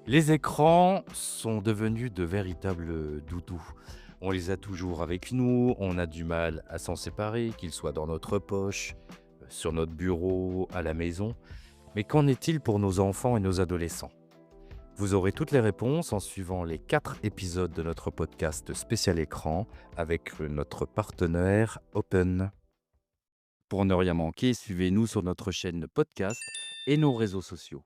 Les écrans sont devenus de véritables doudous. On les a toujours avec nous, on a du mal à s'en séparer, qu'ils soient dans notre poche, sur notre bureau, à la maison. Mais qu'en est-il pour nos enfants et nos adolescents? Vous aurez toutes les réponses en suivant les 4 épisodes de notre podcast spécial écran avec notre partenaire Open. Pour ne rien manquer, suivez-nous sur notre chaîne podcast et nos réseaux sociaux.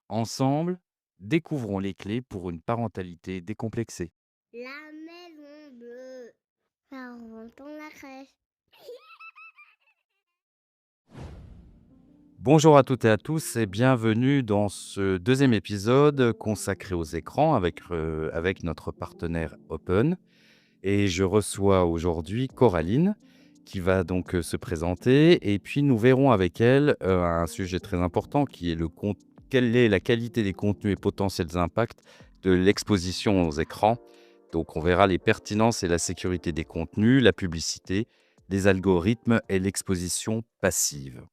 Ensemble, découvrons les clés pour une parentalité décomplexée. La maison bleue. Ça rentre dans la crèche. Bonjour à toutes et à tous et bienvenue dans ce deuxième épisode consacré aux écrans avec notre partenaire Open. Et je reçois aujourd'hui Coraline qui va donc se présenter et puis nous verrons avec elle un sujet très important qui est quelle est la qualité des contenus et potentiels impacts de l'exposition aux écrans. Donc on verra les pertinences et la sécurité des contenus, la publicité, les algorithmes et l'exposition passive.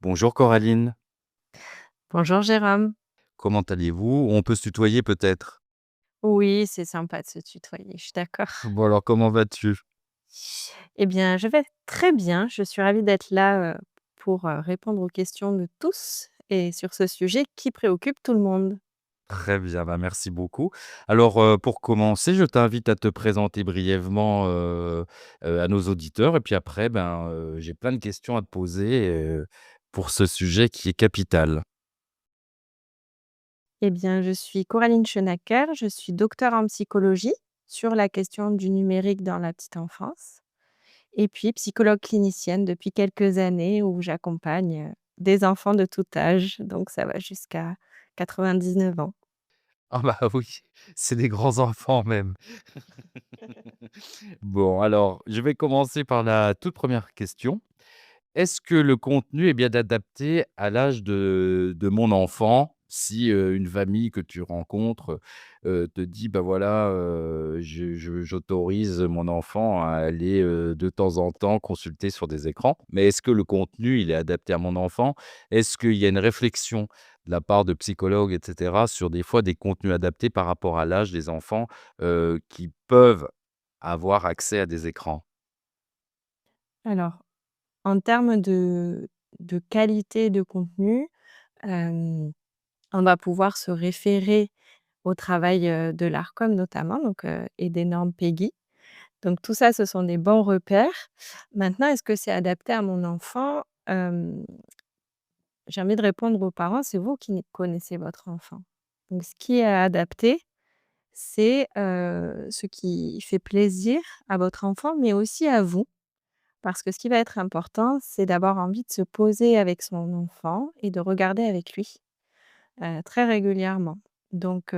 Bonjour Coraline, Bonjour Jérôme. comment allez-vous? On peut se tutoyer peut-être? Oui, c'est sympa de se tutoyer, je suis d'accord. Bon alors comment vas-tu? Eh bien, je vais très bien. Je suis ravie d'être là pour répondre aux questions de tous et sur ce sujet qui préoccupe tout le monde. Très bien, bah, merci beaucoup. Alors, pour commencer, je t'invite à te présenter brièvement, à nos auditeurs et puis après, ben, j'ai plein de questions à te poser, pour ce sujet qui est capital. Eh bien, je suis Coraline Schenacker, je suis docteure en psychologie sur la question du numérique dans la petite enfance et puis psychologue clinicienne depuis quelques années où j'accompagne des enfants de tout âge, donc ça va jusqu'à 99 ans. Ah bah, oui, c'est des grands enfants même. Bon alors, je vais commencer par la toute première question. Est-ce que le contenu est bien adapté à l'âge de mon enfant? Si, une famille que tu rencontres, te dit: «Bah, voilà, j'autorise mon enfant à aller, de temps en temps consulter sur des écrans». Mais est-ce que le contenu, il est adapté à mon enfant? Est-ce qu'il y a une réflexion de la part de psychologues et cetera sur des fois des contenus adaptés par rapport à l'âge des enfants, qui peuvent avoir accès à des écrans? Alors, en termes de qualité de contenu, hem, on va pouvoir se référer au travail, de l'Arcom notamment et des normes PEGI. Donc tout ça, ce sont des bons repères. Maintenant, est-ce que c'est adapté à mon enfant? J'ai envie de répondre aux parents, c'est vous qui connaissez votre enfant. Donc ce qui est adapté, c'est, ce qui fait plaisir à votre enfant, mais aussi à vous. Parce que ce qui va être important, c'est d'avoir envie de se poser avec son enfant et de regarder avec lui, très régulièrement. Donc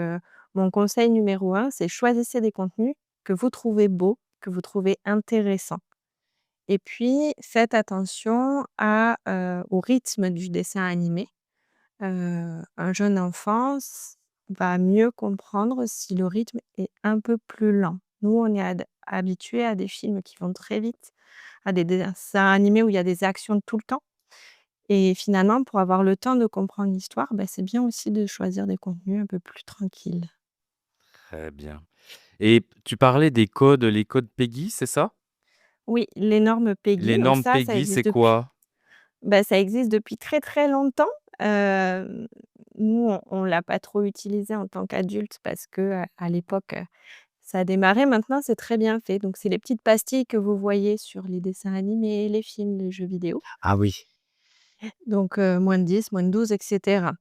mon conseil numéro un, c'est choisissez des contenus que vous trouvez beaux, que vous trouvez intéressants et puis faites attention au rythme du dessin animé. Un jeune enfant va mieux comprendre si le rythme est un peu plus lent. Nous, on est habitués à des films qui vont très vite, à des dessins animés où il y a des actions tout le temps et finalement, pour avoir le temps de comprendre l'histoire, bah, c'est bien aussi de choisir des contenus un peu plus tranquilles. Très bien. Et tu parlais des codes, les codes PEGI, c'est ça? Oui, les normes PEGI, Les donc normes ça PEGI, existe c'est depuis quoi? ça existe depuis très, très longtemps. Hem, Nous, on l'a pas trop utilisé en tant qu'adultes parce que, à l'époque, ça a démarré. Maintenant, c'est très bien fait. Donc c'est les petites pastilles que vous voyez sur les dessins animés, les films, les jeux vidéo. Ah oui. Donc -10, -12 et cetera.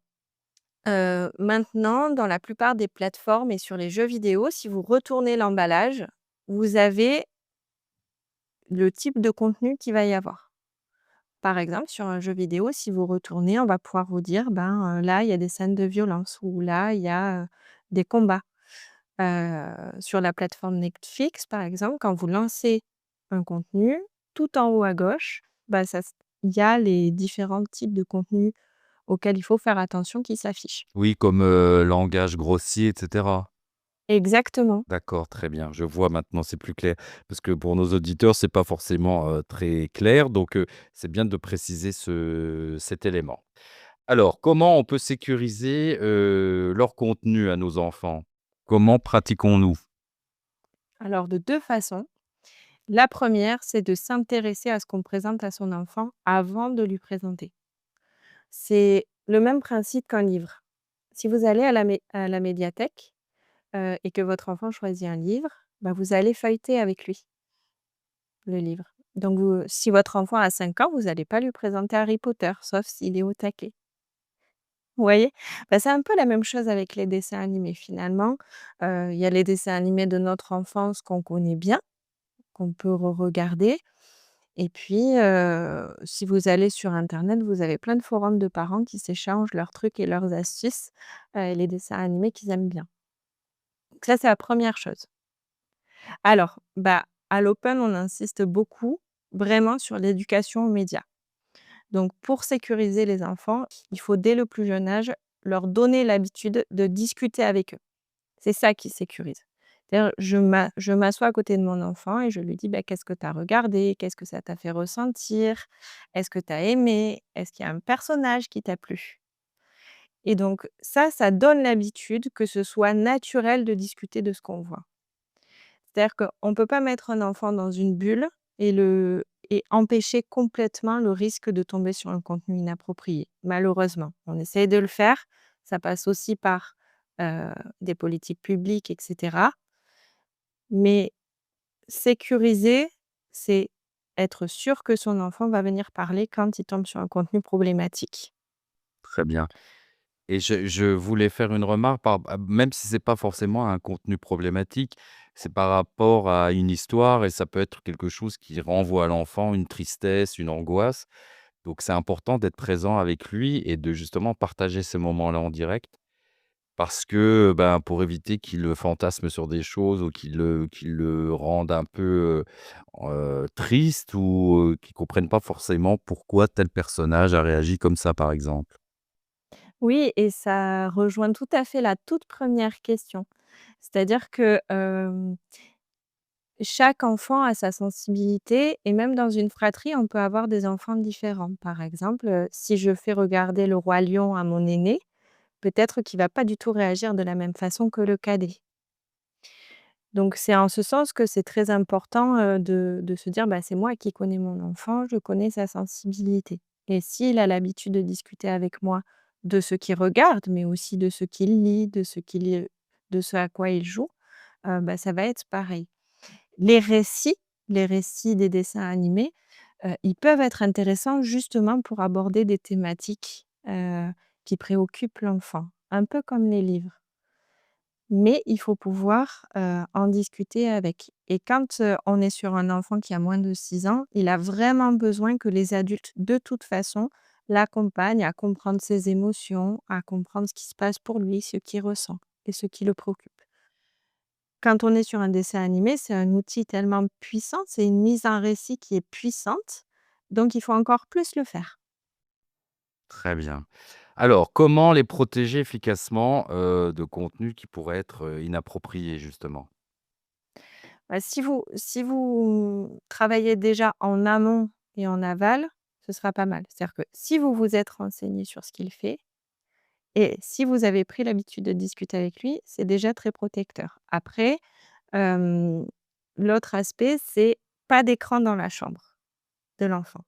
Maintenant, dans la plupart des plateformes et sur les jeux vidéo, si vous retournez l'emballage, vous avez le type de contenu qu'il va y avoir. Par exemple, sur un jeu vidéo, si vous retournez, on va pouvoir vous dire: «Ben, là, il y a des scènes de violence» ou «Là, il y a, des combats». Sur la plateforme Netflix, par exemple, quand vous lancez un contenu, tout en haut à gauche, bah, il y a les différents types de contenus auxquels il faut faire attention qui s'affichent. Oui, comme, langage grossier et cetera. Exactement. D'accord, très bien. Je vois maintenant, c'est plus clair. Parce que pour nos auditeurs, c'est pas forcément, très clair, donc c'est bien de préciser cet élément. Alors, comment on peut sécuriser, leur contenu à nos enfants? Comment pratiquons-nous? Alors de 2 façons. La première, c'est de s'intéresser à ce qu'on présente à son enfant avant de lui présenter. C'est le même principe qu'un livre. Si vous allez à la médiathèque, et que votre enfant choisit un livre, bah, vous allez feuilleter avec lui le livre. Donc si votre enfant a 5 ans, vous allez pas lui présenter Harry Potter, sauf s'il est au taquet. Vous voyez? Bah, c'est un peu la même chose avec les dessins animés finalement. Il y a les dessins animés de notre enfance qu'on connaît bien, qu'on peut regarder. Et puis, si vous allez sur internet, vous avez plein de forums de parents qui s'échangent leurs trucs et leurs astuces, et les dessins animés qu'ils aiment bien. Donc ça, c'est la première chose. Alors, bah, à l'Open, on insiste beaucoup, vraiment sur l'éducation aux médias. Donc pour sécuriser les enfants, il faut dès le plus jeune âge leur donner l'habitude de discuter avec eux. C'est ça qui sécurise. C'est-à-dire je m'assois à côté de mon enfant et je lui dis: «Bah, qu'est-ce que tu as regardé? Qu'est-ce que ça t'a fait ressentir? Est-ce que tu as aimé? Est-ce qu'il y a un personnage qui t'a plu?» Et donc ça donne l'habitude que ce soit naturel de discuter de ce qu'on voit. C'est-à-dire qu'on ne peut pas mettre un enfant dans une bulle et empêcher complètement le risque de tomber sur un contenu inapproprié, malheureusement. On essaye de le faire, ça passe aussi par, heu, des politiques publiques et cetera. Mais sécuriser, c'est être sûr que son enfant va venir parler quand il tombe sur un contenu problématique. Très bien. Et je voulais faire une remarque même si c'est pas forcément un contenu problématique, c'est par rapport à une histoire et ça peut être quelque chose qui renvoie à l'enfant une tristesse, une angoisse. Donc c'est important d'être présent avec lui et de justement partager ces moments-là en direct parce que, ben, pour éviter qu'il, fantasme sur des choses ou qu'il le rende un peu, triste ou, qu'il comprenne pas forcément pourquoi tel personnage a réagi comme ça, par exemple. Oui et ça rejoint tout à fait la toute première question. C'est-à-dire que, chaque enfant a sa sensibilité et même dans une fratrie, on peut avoir des enfants différents. Par exemple, si je fais regarder Le Roi Lion à mon aîné, peut-être qu'il va pas du tout réagir de la même façon que le cadet. Donc c'est en ce sens que c'est très important, de se dire: «Bah, c'est moi qui connais mon enfant, je connais sa sensibilité» et s'il a l'habitude de discuter avec moi de ce qu'il regarde, mais aussi de ce qu'il lit, de ce à quoi il joue, bah, ça va être pareil. Les récits les récits des dessins animés, ils peuvent être intéressants justement pour aborder des thématiques, qui préoccupent l'enfant, un peu comme les livres. Mais il faut pouvoir, en discuter avec et quand, on est sur un enfant qui a moins de 6 ans, il a vraiment besoin que les adultes, de toute façon, l'accompagnent à comprendre ses émotions, à comprendre ce qui se passe pour lui, ce qu'il ressent et ce qui le préoccupe. Quand on est sur un dessin animé, c'est un outil tellement puissant, c'est une mise en récit qui est puissante, donc il faut encore plus le faire. Très bien. Alors, comment les protéger efficacement, de contenus qui pourraient être, inappropriés justement? Bah, si vous travaillez déjà en amont et en aval, ce sera pas mal. C'est-à-dire que si vous vous êtes renseigné sur ce qu'il fait et si vous avez pris l'habitude de discuter avec lui, c'est déjà très protecteur. Après, hem, l'autre aspect, c'est pas d'écran dans la chambre de l'enfant.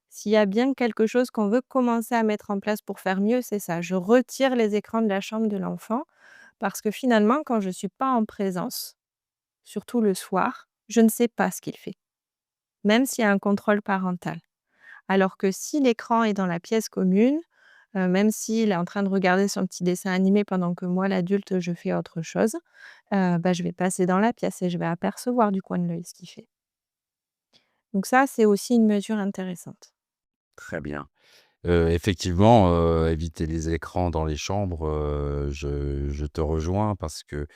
S'il y a bien quelque chose qu'on veut commencer à mettre en place pour faire mieux, c'est ça. Je retire les écrans de la chambre de l'enfant parce que finalement, quand je ne suis pas en présence, surtout le soir, je ne sais pas ce qu'il fait, même s'il y a un contrôle parental. Alors que si l'écran est dans la pièce commune, même s'il est en train de regarder son petit dessin animé pendant que moi, l'adulte, je fais autre chose, bah, je vais passer dans la pièce et je vais apercevoir du coin de l'œil ce qu'il fait. Donc ça, c'est aussi une mesure intéressante. Très bien. Effectivement, éviter les écrans dans les chambres, je te rejoins parce que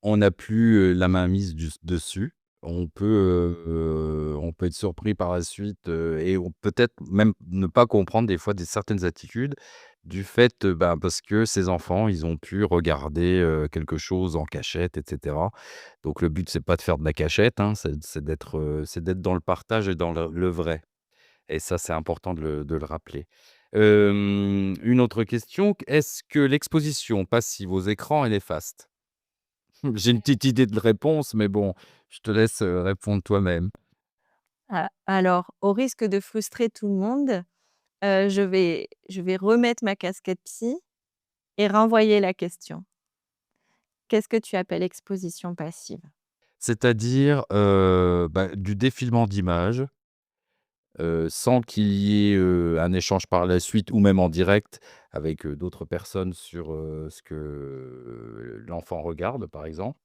on n'a plus, la mainmise dessus. On peut être surpris par la suite, et on peut-être même ne pas comprendre des fois certaines attitudes du fait, ben, parce que ces enfants, ils ont pu regarder, quelque chose en cachette et cetera. Donc le but, c'est pas de faire de la cachette, hein, c'est d'être dans le partage et dans le vrai et ça, c'est important de le rappeler. Une autre question, est-ce que l'exposition passive aux écrans est néfaste? J'ai une petite idée de réponse, mais bon, je te laisse, répondre toi-même. Alors, au risque de frustrer tout le monde, je vais remettre ma casquette psy et renvoyer la question. Qu'est-ce que tu appelles exposition passive? C'est-à-dire, bah, du défilement d'images, sans qu'il y ait, un échange par la suite ou même en direct avec, d'autres personnes sur, ce que l'enfant regarde, par exemple.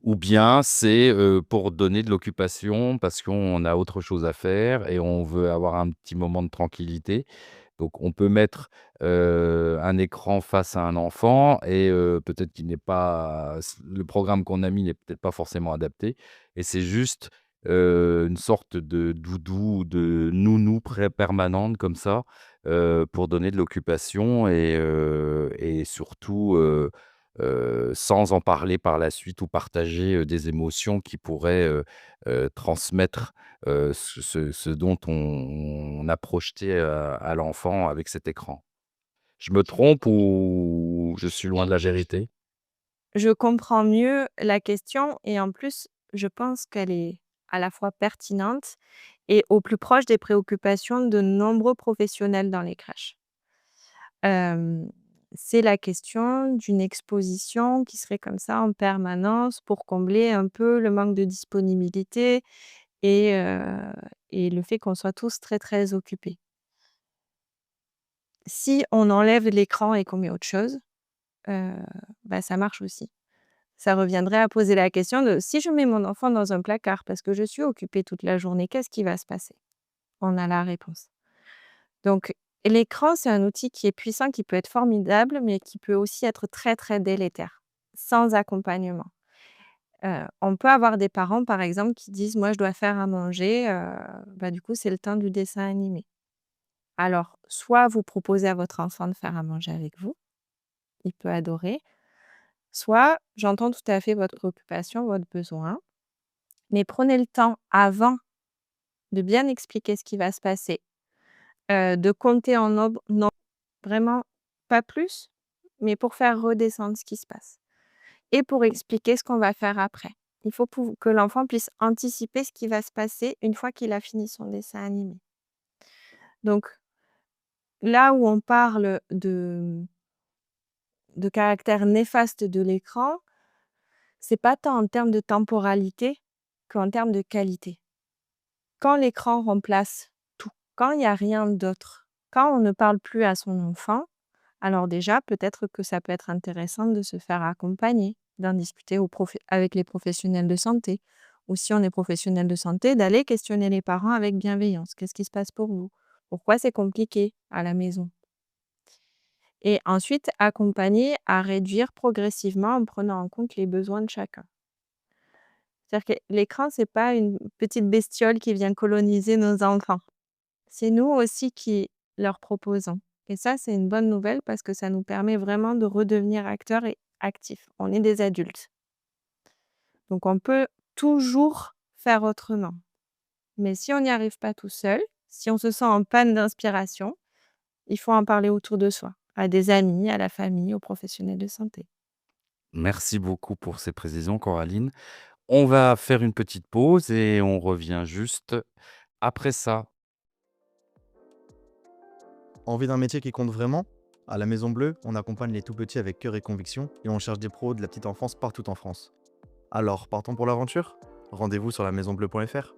Ou bien c'est, pour donner de l'occupation parce qu'on a autre chose à faire et on veut avoir un petit moment de tranquillité. Donc on peut mettre, un écran face à un enfant et peut-être qu'il n'est pas le programme qu'on a mis n'est peut-être pas forcément adapté et c'est juste, une sorte de doudou, de nounou permanente comme ça, pour donner de l'occupation et surtout, sans en parler par la suite ou partager, des émotions qui pourraient, transmettre, ce dont on a projeté, à l'enfant avec cet écran. Je me trompe ou je suis loin de la vérité? Je comprends mieux la question et en plus, je pense qu'elle est à la fois pertinente et au plus proche des préoccupations de nombreux professionnels dans les crèches. Hem, c'est la question d'une exposition qui serait comme ça en permanence pour combler un peu le manque de disponibilité et heu et le fait qu'on soit tous très, très occupés. Si on enlève l'écran et qu'on met autre chose, heu, bah, ça marche aussi. Ça reviendrait à poser la question de: «Si je mets mon enfant dans un placard parce que je suis occupée toute la journée, qu'est-ce qui va se passer?» On a la réponse. Donc l'écran, c'est un outil qui est puissant, qui peut être formidable, mais qui peut aussi être très, très délétère, sans accompagnement. On peut avoir des parents, par exemple, qui disent: «Moi, je dois faire à manger», bah, du coup, c'est le temps du dessin animé. Alors, soit vous proposez à votre enfant de faire à manger avec vous, il peut adorer, soit j'entends tout à fait votre préoccupation, votre besoin, mais prenez le temps avant de bien expliquer ce qui va se passer, de compter en nombre, vraiment pas plus, mais pour faire redescendre ce qui se passe et pour expliquer ce qu'on va faire après. Il faut que l'enfant puisse anticiper ce qui va se passer une fois qu'il a fini son dessin animé. Donc là où on parle de caractère néfaste de l'écran, c'est pas tant en termes de temporalité qu'en termes de qualité. Quand l'écran remplace tout, quand il y a rien d'autre, quand on ne parle plus à son enfant, alors déjà, peut-être que ça peut être intéressant de se faire accompagner, d'en discuter avec les professionnels de santé. Ou si on est professionnel de santé, d'aller questionner les parents avec bienveillance. Qu'est-ce qui se passe pour vous? Pourquoi c'est compliqué à la maison? Et ensuite, accompagner à réduire progressivement en prenant en compte les besoins de chacun. C'est-à-dire que l'écran, c'est pas une petite bestiole qui vient coloniser nos enfants. C'est nous aussi qui leur proposons et ça, c'est une bonne nouvelle parce que ça nous permet vraiment de redevenir acteurs et actifs. On est des adultes, donc on peut toujours faire autrement. Mais si on n'y arrive pas tout seul, si on se sent en panne d'inspiration, il faut en parler autour de soi, à des amis, à la famille, aux professionnels de santé. Merci beaucoup pour ces précisions, Coraline. On va faire une petite pause et on revient juste après ça. Envie d'un métier qui compte vraiment? À la Maison Bleue, on accompagne les tout-petits avec cœur et conviction et on cherche des pros de la petite enfance partout en France. Alors, partons pour l'aventure? Rendez-vous sur la maisonbleue.fr.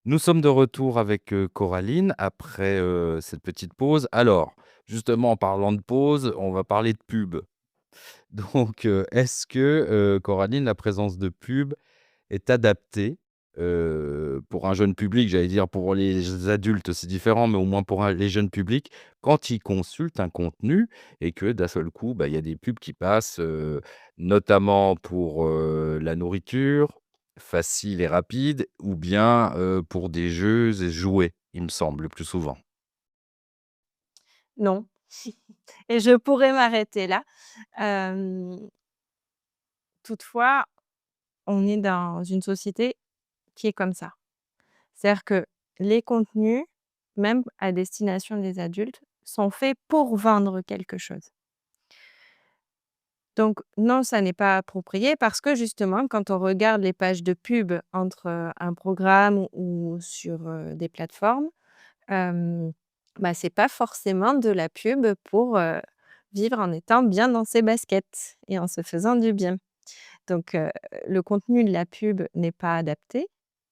Nous sommes de retour avec, Coraline après, cette petite pause. Alors, justement en parlant de pause, on va parler de pub. Donc, est-ce que, Coraline, la présence de pub est adaptée, pour un jeune public? J'allais dire pour les adultes, c'est différent, mais au moins pour les jeunes publics, quand ils consultent un contenu et que d'un seul coup, bah, il y a des pubs qui passent, notamment pour, la nourriture, facile et rapide ou bien, pour des jeux et jouets, il me semble, le plus souvent. Non et je pourrais m'arrêter là. Hem, toutefois, on est dans une société qui est comme ça. C'est-à-dire que les contenus même à destination des adultes, sont faits pour vendre quelque chose. Donc non, ça n'est pas approprié parce que justement, quand on regarde les pages de pub entre, un programme ou sur, des plateformes, hem, bah, c'est pas forcément de la pub pour, vivre en étant bien dans ses baskets et en se faisant du bien. Donc le contenu de la pub n'est pas adapté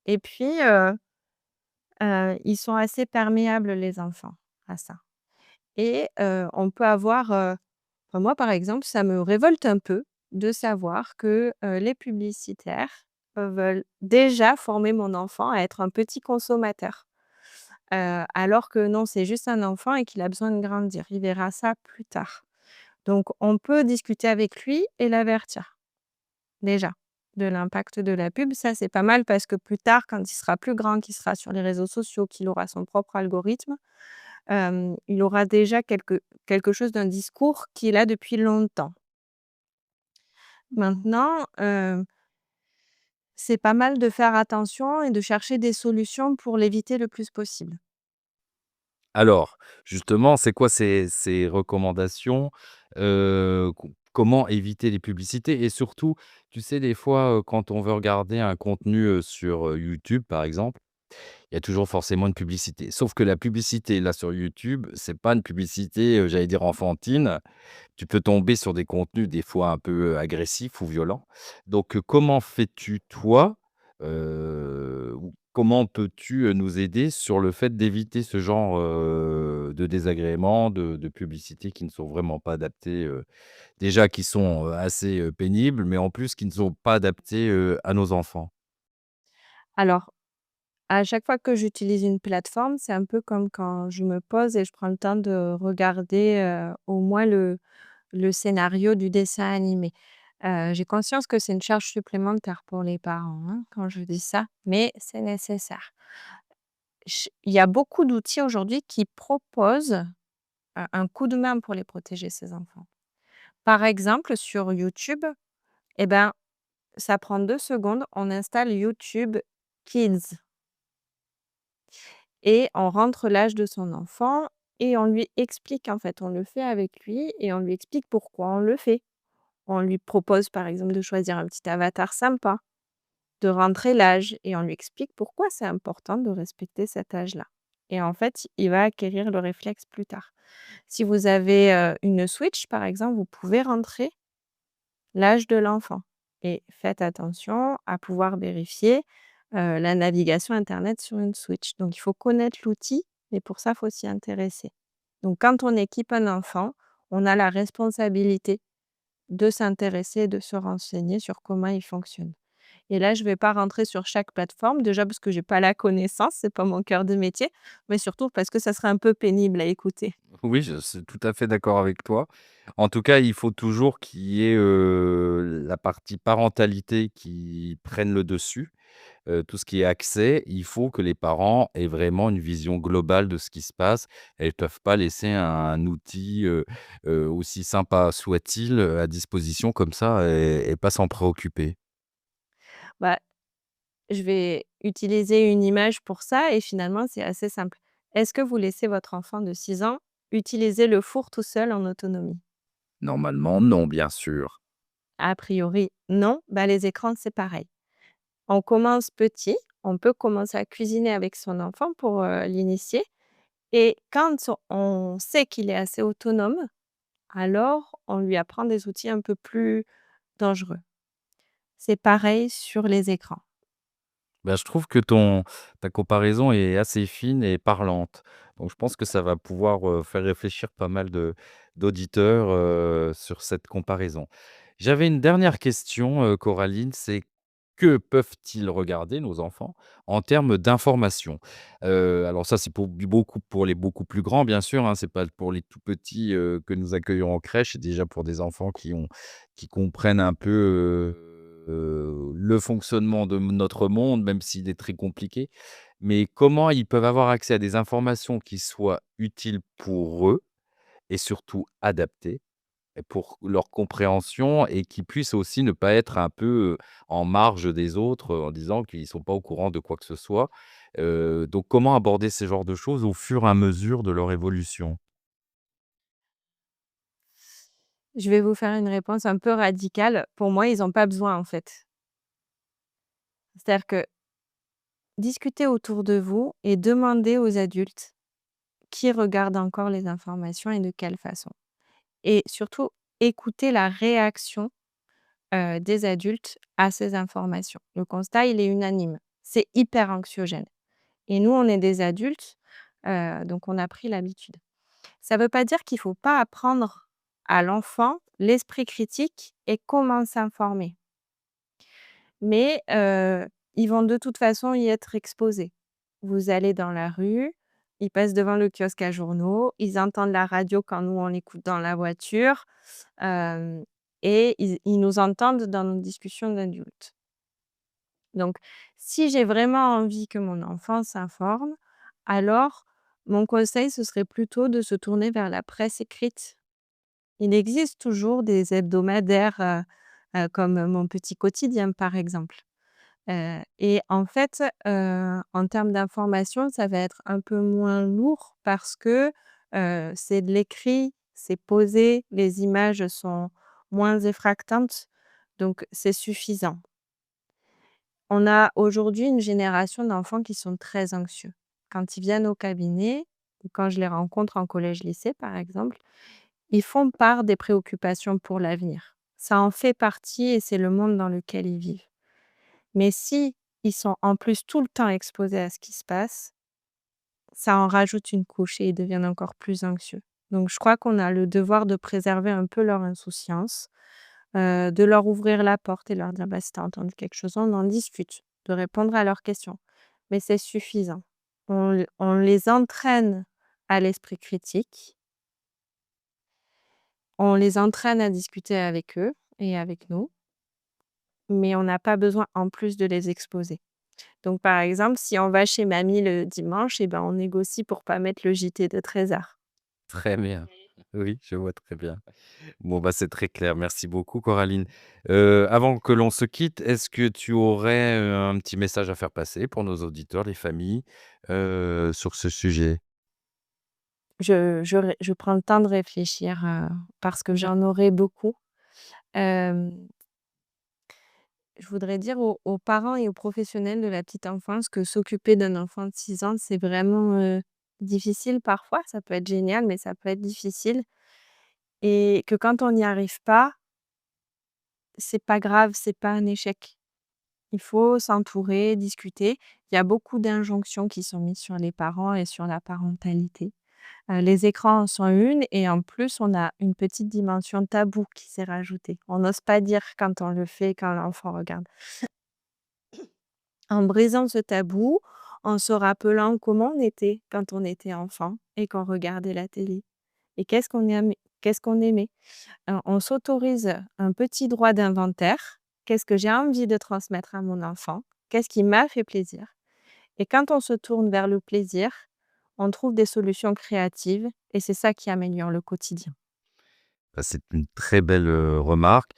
et puis, ils sont assez perméables les enfants à ça et on peut avoir, enfin moi par exemple, ça me révolte un peu de savoir que, les publicitaires, veulent déjà former mon enfant à être un petit consommateur. Alors que non, c'est juste un enfant et qu'il a besoin de grandir. Il verra ça plus tard. Donc on peut discuter avec lui et l'avertir, déjà, de l'impact de la pub. Ça, c'est pas mal parce que plus tard, quand il sera plus grand, qu'il sera sur les réseaux sociaux, qu'il aura son propre algorithme, il aura déjà quelque chose d'un discours qu'il a depuis longtemps. Maintenant, c'est pas mal de faire attention et de chercher des solutions pour l'éviter le plus possible. Alors, justement, c'est quoi ces recommandations? Comment éviter les publicités? Et surtout, tu sais, des fois, quand on veut regarder un contenu, sur, YouTube, par exemple, il y a toujours forcément une publicité. Sauf que la publicité, là, sur YouTube, c'est pas une publicité, j'allais dire enfantine. Tu peux tomber sur des contenus des fois un peu, agressifs ou violents. Donc, comment fais-tu toi? Ou comment peux-tu, nous aider sur le fait d'éviter ce genre, de désagréments, de publicités qui ne sont vraiment pas adaptées, déjà qui sont, assez, pénibles, mais en plus qui ne sont pas adaptées, à nos enfants? Alors, à chaque fois que j'utilise une plateforme, c'est un peu comme quand je me pose et je prends le temps de regarder, au moins le scénario du dessin animé. J'ai conscience que c'est une charge supplémentaire pour les parents, hein, quand je dis ça, mais c'est nécessaire. Il y a beaucoup d'outils aujourd'hui qui proposent un coup de main pour les protéger, ces enfants. Par exemple, sur YouTube, eh ben, ça prend 2 secondes, on installe YouTube Kids et on rentre l'âge de son enfant et on lui explique, en fait, on le fait avec lui et on lui explique pourquoi on le fait. On lui propose, par exemple, de choisir un petit avatar sympa, de rentrer l'âge et on lui explique pourquoi c'est important de respecter cet âge-là et en fait, il va acquérir le réflexe plus tard. Si vous avez, une Switch, par exemple, vous pouvez rentrer l'âge de l'enfant et faites attention à pouvoir vérifier, la navigation internet sur une Switch. Donc il faut connaître l'outil et pour ça, il faut s'y intéresser. Donc quand on équipe un enfant, on a la responsabilité de s'intéresser, de se renseigner sur comment il fonctionne. Et là, je ne vais pas rentrer sur chaque plateforme, déjà parce que j'ai pas la connaissance, c'est pas mon cœur de métier, mais surtout parce que ça serait un peu pénible à écouter. Oui, je suis tout à fait d'accord avec toi. En tout cas, il faut toujours qu'il y ait, la partie parentalité qui prenne le dessus. Tout ce qui est accès, il faut que les parents aient vraiment une vision globale de ce qui se passe. Elles ne peuvent pas laisser un outil, aussi sympa soit-il, à disposition comme ça et pas s'en préoccuper. Bah, je vais utiliser une image pour ça et finalement, c'est assez simple. Est-ce que vous laissez votre enfant de 6 ans utiliser le four tout seul en autonomie? Normalement, non, bien sûr. A priori, non. Bah, les écrans, c'est pareil. On commence petit, on peut commencer à cuisiner avec son enfant pour, l'initier et quand on sait qu'il est assez autonome, alors on lui apprend des outils un peu plus dangereux. C'est pareil sur les écrans. Bah, je trouve que ta comparaison est assez fine et parlante. Donc je pense que ça va pouvoir, faire réfléchir pas mal d'auditeurs, sur cette comparaison. J'avais une dernière question, Coraline, c'est que peuvent-ils regarder nos enfants en termes d'informations? Alors ça, c'est pour les beaucoup plus grands, bien sûr, hein, c'est pas pour les tout petits, que nous accueillons en crèche. C'est déjà pour des enfants qui comprennent un peu, le fonctionnement de notre monde, même s'il est très compliqué. Mais comment ils peuvent avoir accès à des informations qui soient utiles pour eux et surtout adaptées et pour leur compréhension et qui puissent aussi ne pas être un peu, en marge des autres, en disant qu'ils ne sont pas au courant de quoi que ce soit. Donc comment aborder ces genres de choses au fur et à mesure de leur évolution? Je vais vous faire une réponse un peu radicale. Pour moi, ils ont pas besoin, en fait. C'est-à-dire que discutez autour de vous et demandez aux adultes qui regardent encore les informations et de quelle façon. Et surtout, écoutez la réaction, des adultes à ces informations. Le constat, il est unanime. C'est hyper anxiogène et nous, on est des adultes, donc on a pris l'habitude. Ça ne veut pas dire qu'il ne faut pas apprendre à l'enfant l'esprit critique et comment s'informer. Mais, ils vont de toute façon y être exposés. Vous allez dans la rue, ils passent devant le kiosque à journaux, ils entendent la radio quand nous on l'écoute dans la voiture, hem et ils nous entendent dans nos discussions d'adultes. Donc si j'ai vraiment envie que mon enfant s'informe, alors mon conseil, ce serait plutôt de se tourner vers la presse écrite. Il existe toujours des hebdomadaires, comme Mon Petit Quotidien, par exemple. Et en fait, en termes d'information, ça va être un peu moins lourd parce que, c'est de l'écrit, c'est posé, les images sont moins effractantes, donc c'est suffisant. On a aujourd'hui une génération d'enfants qui sont très anxieux. Quand ils viennent au cabinet ou quand je les rencontre en collège-lycée, par exemple, ils font part des préoccupations pour l'avenir. Ça en fait partie et c'est le monde dans lequel ils vivent. Mais si ils sont en plus tout le temps exposés à ce qui se passe, ça en rajoute une couche et ils deviennent encore plus anxieux. Donc je crois qu'on a le devoir de préserver un peu leur insouciance, de leur ouvrir la porte et leur dire: «Bah, si tu as entendu quelque chose, on en discute», de répondre à leurs questions. Mais c'est suffisant. On les entraîne à l'esprit critique, on les entraîne à discuter avec eux et avec nous, mais on n'a pas besoin en plus de les exposer. Donc par exemple, si on va chez mamie le dimanche et ben, on négocie pour pas mettre le JT de 13h. Très bien. Oui, je vois très bien. Bon, bah, c'est très clair. Merci beaucoup, Coraline. Avant que l'on se quitte, est-ce que tu aurais, un petit message à faire passer pour nos auditeurs, les familles, sur ce sujet? Je prends le temps de réfléchir, parce que j'en aurai beaucoup. Hem, je voudrais dire aux parents et aux professionnels de la petite enfance que s'occuper d'un enfant de 6 ans, c'est vraiment, difficile parfois. Ça peut être génial, mais ça peut être difficile et que quand on n'y arrive pas, c'est pas grave, c'est pas un échec. Il faut s'entourer, discuter. Il y a beaucoup d'injonctions qui sont mises sur les parents et sur la parentalité. Les écrans en sont une et en plus, on a une petite dimension tabou qui s'est rajoutée. On n'ose pas dire quand on le fait, quand l'enfant regarde. En brisant ce tabou, en se rappelant comment on était quand on était enfant et qu'on regardait la télé et qu'est-ce qu'on aimait. On s'autorise un petit droit d'inventaire. Qu'est-ce que j'ai envie de transmettre à mon enfant? Qu'est-ce qui m'a fait plaisir? Et quand on se tourne vers le plaisir, on trouve des solutions créatives et c'est ça qui améliore le quotidien. Bah, c'est une très belle, remarque.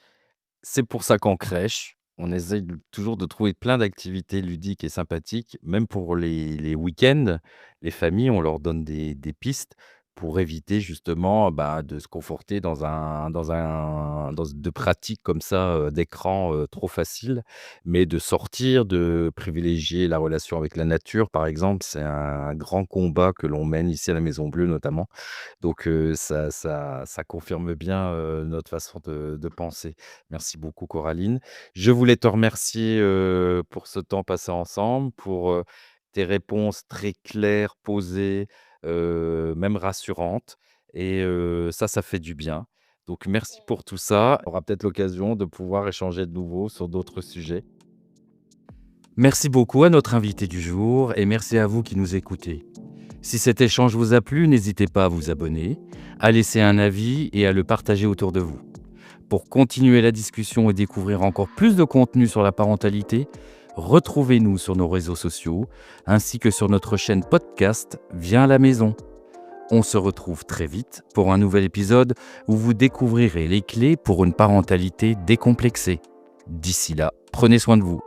C'est pour ça qu'en crèche, on essaye toujours de trouver plein d'activités ludiques et sympathiques, même pour les week-ends. Les familles, on leur donne des pistes pour éviter justement, bah, de se conforter dans de pratiques comme ça, d'écran, trop faciles, mais de sortir, de privilégier la relation avec la nature, par exemple. C'est un grand combat que l'on mène ici à la Maison Bleue notamment. Donc ça confirme bien, notre façon de penser. Merci beaucoup Coraline. Je voulais te remercier, pour ce temps passé ensemble, pour, tes réponses très claires, posées, même rassurantes et ça fait du bien. Donc merci pour tout ça. On aura peut-être l'occasion de pouvoir échanger de nouveau sur d'autres sujets. Merci beaucoup à notre invité du jour et merci à vous qui nous écoutez. Si cet échange vous a plu, n'hésitez pas à vous abonner, à laisser un avis et à le partager autour de vous. Pour continuer la discussion et découvrir encore plus de contenu sur la parentalité, retrouvez-nous sur nos réseaux sociaux ainsi que sur notre chaîne podcast Viens à la maison. On se retrouve très vite pour un nouvel épisode où vous découvrirez les clés pour une parentalité décomplexée. D'ici là, prenez soin de vous.